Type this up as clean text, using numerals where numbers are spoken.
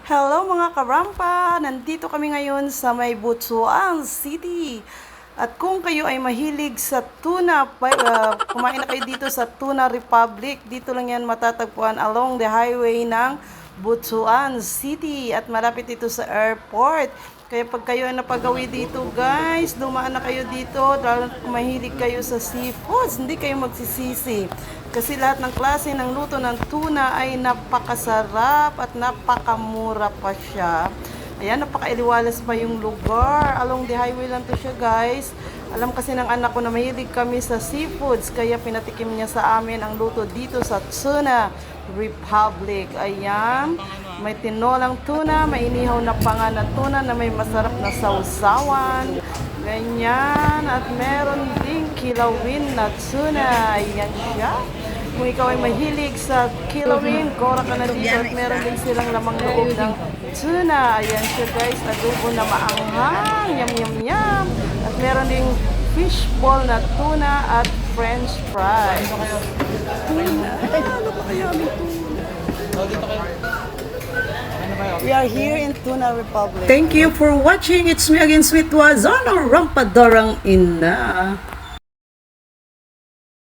Hello mga karampa! Nandito kami ngayon sa may Butuan City. At kung kayo ay mahilig sa tuna, kumain na kayo dito sa Tuna Republic. Dito lang yan matatagpuan along the highway ng Butuan City. At malapit ito sa airport. Kaya pag kayo ay napagawi dito guys, dumaan na kayo dito. Dahil kung mahilig kayo sa seafoods, hindi kayo magsisisi. Kasi lahat ng klase ng luto ng tuna ay napakasarap at napakamura pa siya. Ayan, napakailiwalas pa yung lugar. Along the highway lang to siya guys. Alam kasi ng anak ko na mahilig kami sa seafoods. Kaya pinatikim niya sa amin ang luto dito sa Tuna Republic. Ayan, may tinolang tuna, may inihaw na panga na tuna na may masarap na sausawan. Ganyan. At meron ding kilawin na tuna. Ayan siya. Kung ikaw ay mahilig sa kilawin, kora ka na dito at meron din silang lamang loob ng tuna. Ayan siya guys, adobo na maanghang, yum yum yum. At meron ding fishball na tuna at french fries. Tuna, ano pa kaya aming tuna? We are here in Tuna Republic. Thank you for watching. It's me again, Sweet Wazano Rampadorang Ina.